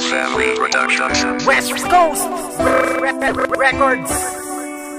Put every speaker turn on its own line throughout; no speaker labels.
Family Productions.
West Coast Records.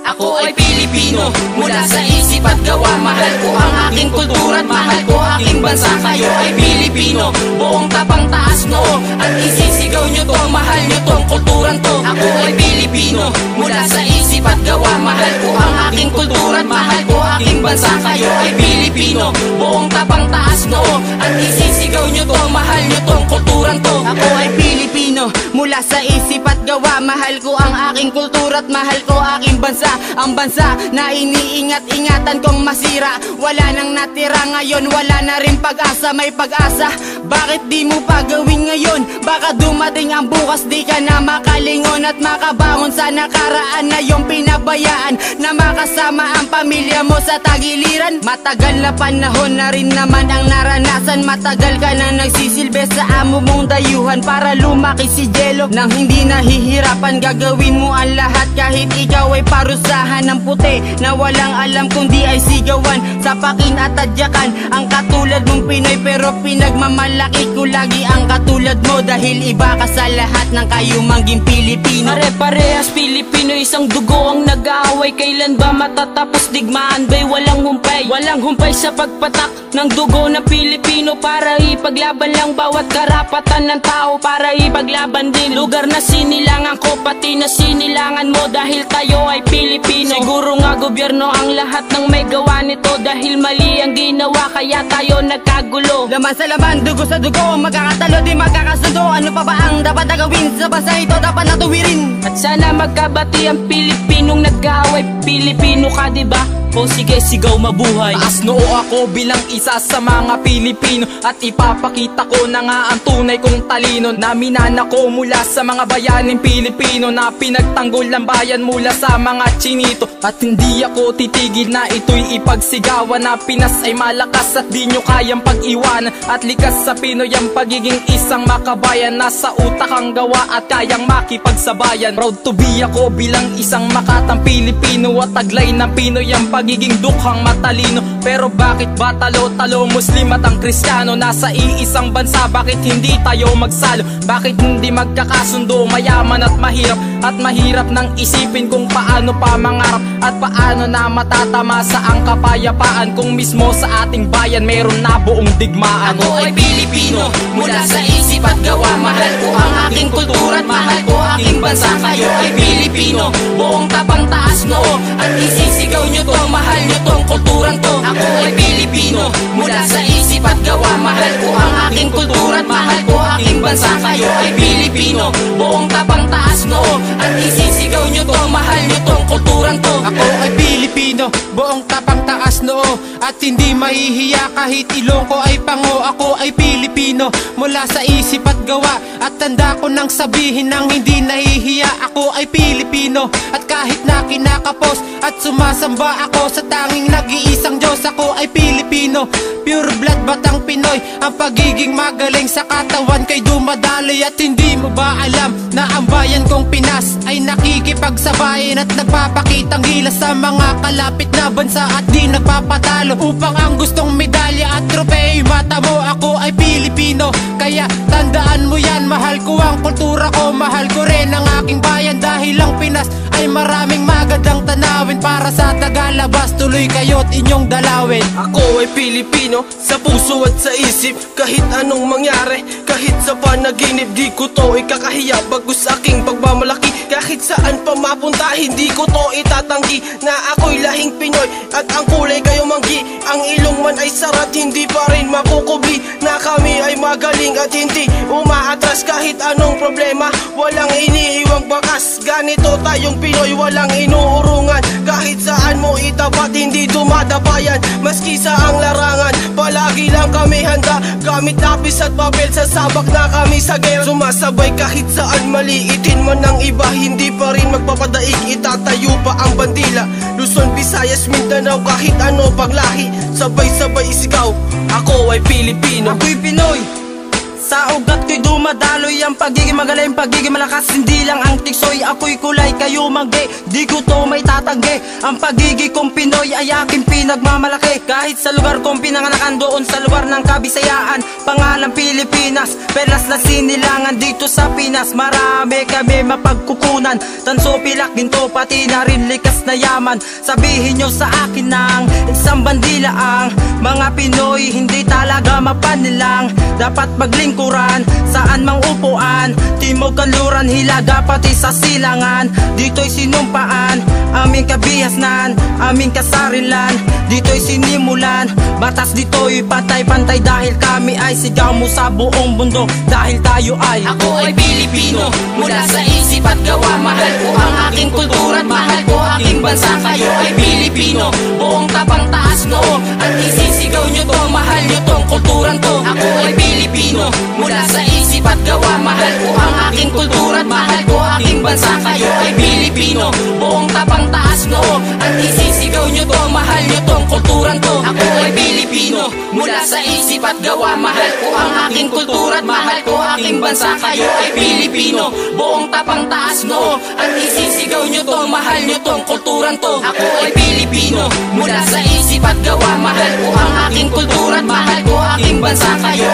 Ako ay Pilipino, mula sa isip at gawa. Mahal ko ang aking kultura at mahal ko aking bansa. Kayo ay Pilipino, buong tapang taas noo at isisigaw nyo to, mahal nyo tong kulturan to. Ako ay Pilipino, mula sa isip at gawa. Mahal ko ang aking kultura at mahal ko aking bansa. Kayo ay Pilipino, buong tapang taas noo at isisigaw nyo to, mahal nyo tong kulturan to. Ako ay Pilipino, mula sa isip at gawa. Mahal ko ang aking kultura at mahal ko aking bansa. Ang bansa na iniingat-ingatan kong masira. Wala nang natira ngayon, wala na rin pag-asa. May pag-asa, bakit di mo pa gawin ngayon? Baka dumating ang bukas, di ka na makalingon at makabangon sa nakaraan na yung pinabayaan. Na makasama ang pamilya mo sa tagiliran. Matagal na panahon na rin naman ang naranasan. Matagal ka na nagsisilbi sa amo mong dayuhan para lumaki si Jello. Nang hindi nahihirapan, gagawin mo ang lahat kahit ikaw ay parusahan ng puti na walang alam kundi ay sigawan sa pakin at tadyakan. Ang katulad mong Pinoy pero pinagmamalaki ko lagi ang katulad mo dahil iba ka sa lahat ng kayumangging Pilipino. Pare-parehas Pilipino, isang dugo ang nag-aaway. Kailan ba matatapos digmaan ba'y walang humpay? Walang humpay sa pagpatak ng dugo ng Pilipino para ipaglaban lang bawat karapatan ng tao, para ipaglaban din lugar na sinilangan ko, pati na sinilangan mo dahil tayo ay Pilipino. Siguro nga gobyerno ang lahat ng may gawa nito dahil mali ang ginawa kaya tayo nagkagulo. Laman sa laman, dugo sa dugo, magkakatalo di magkakasundo. Ano pa ba ang dapat na gawin sa bansa ito, dapat natuwirin? At sana magkabati ang Pilipinong nag-aaway. Pilipino ka diba? O sige, sigaw mabuhay. Taas noo ako bilang isa sa mga Pilipino at ipapakita ko na nga ang tunay kong talino. Naminan ako mula sa mga bayaning Pilipino na pinagtanggol ang bayan mula sa mga Chinito. At hindi ako titigil na ito'y ipagsigawan na Pinas ay malakas at di nyo kayang pag-iwanan. At likas sa Pinoy ang pagiging isang makabayan. Nasa utak ang gawa at kayang makipagsabayan. Proud to be ako bilang isang makatang Pilipino at taglay ng Pinoy ang pagiging dukhang matalino. Pero bakit ba talo-talo Muslim at ang Kristiyano? Nasa iisang bansa, bakit hindi tayo magsalo? Bakit hindi magkakasundo mayaman at mahirap? At mahirap nang isipin kung paano pa mangarap at paano na matatamasa ang kapayapaan kung mismo sa ating bayan meron na buong digmaan. Ako ay Pilipino, mula sa isip at gawa. Mahal ko ang aking kultura at mahal ko aking bansa. Kayo ay Pilipino, buong tapang taas noo at isisigaw nyo to, mahal nyo tong kulturan to. Ako ay Pilipino, mula sa isip at gawa. Mahal ko ang aking kultura at mahal ko aking bansa. Kayo ay Pilipino, buong tapang taas noo at isisigaw nyo to, mahal nyo tong kulturan to.
Ako ay Pilipino, buong tapang taas noo at hindi mahihiya kahit ilong ko ay pango. Ako ay Pilipino, mula sa isip at gawa at tanda ko nang sabihin nang hindi nahihiya. Ako ay Pilipino at kahit na kinakapos at sumasamba ako sa tanging nag-iisang Diyos. Ako ay Pilipino, pure blood batang Pinoy. Ang pagiging magaling sa katawan kay dumadaloy. At hindi mo ba alam na ang bayan kong Pinas ay nakikipagsabayin at nagpapakitang gilas sa mga kalapit na bansa at di nagpapatalo upang ang gustong medalya at tropeyo mata mo. Ako ay Pilipino, kaya tandaan mo yan. Mahal ko ang kultura ko, mahal ko rin ang aking bayan dahil ang Pinas ay maraming magandang tanawin. Para sa tagalabas, tuloy kayo't inyong dalawin.
Ako ay Pilipino, sa puso at sa isip. Kahit anong mangyari, kahit sa panaginip, di ko to ikakahiya bagus aking pagmamalaki. Kahit saan pa mapunta, hindi ko to itatanggi na ako'y lahing Pinoy at ang kulay kayo manggi. Ang ilong man ay sarat, hindi pa rin makukubli na kami ay magaling at hindi umaatras. Kahit anong problema, walang iniiwang bakas. Ganito tayong Pinoy, walang inuurungan. Kahit saan mo itapat, hindi dumadabayan. Maski sa ang larangan, palagi lang kami handa. Gamit lapis at papel, sasabak na kami sa gera. Sumasabay kahit saan, maliitin man ng iba, hindi pa rin magpapadaig. Itatayo pa ang bandila, Luzon, Visayas, Mindanao. Kahit ano paglahi, sabay-sabay isigaw. Ako ay Pilipino,
ako'y Pinoy, Sa ugat ko'y dumadaloy ang pagiging magaling, pagiging malakas. Hindi lang ang tiksoy, ako'y kulay, kayo mangge. Di ko to may tatanggi. Ang pagiging kong Pinoy ay aking pinagmamalaki. Kahit sa lugar kong pinanganakan, doon sa lugar ng Kabisayaan, pangalan Pilipinas, perlas na sinilangan dito sa Pinas. Marami kami mapagkukunan, tanso, pilak, ginto, pati na rin likas na yaman. Sabihin nyo sa akin ng isang bandila, ang mga Pinoy hindi talaga mapanilang. Dapat maglingkuran, saan mang upuan, timog, kanluran, hilaga, pati sa silangan. Dito'y sinumpaan, aming kabihasnan, aming kasarilan. Dito'y sinimulan, batas dito'y pantay-pantay. Dahil kami ay sigaw mo sa buong mundo, dahil tayo ay
ako ay Pilipino, mula sa isip at gawa. Mahal ko ang aking kultura at mahal ko aking bansa. Kayo ay Pilipino, buong tapang taas noo, at isisigaw nyo to, mahal nyo tong kulturan to. Ako ay Pilipino, mula sa isip at gawa. Mahal ko ang aking kultura at mahal ko aking bansa. Kayo ay Pilipino, buong tapang taas noo, at isisigaw nyo to, mahal nyo tong kulturan to. Ako ay Pilipino, mula sa isip at gawa. Mahal ko ang aking kultura at mahal ko aking bansa. Kayo ay Pilipino, buong tapang taas noo, at isisigaw nyo to, mahal nyo tong kulturan to. Ako ay Pilipino, mula sa isip at gawa. Mahal ko ang aking kultura at mahal ko aking bansa. Kayo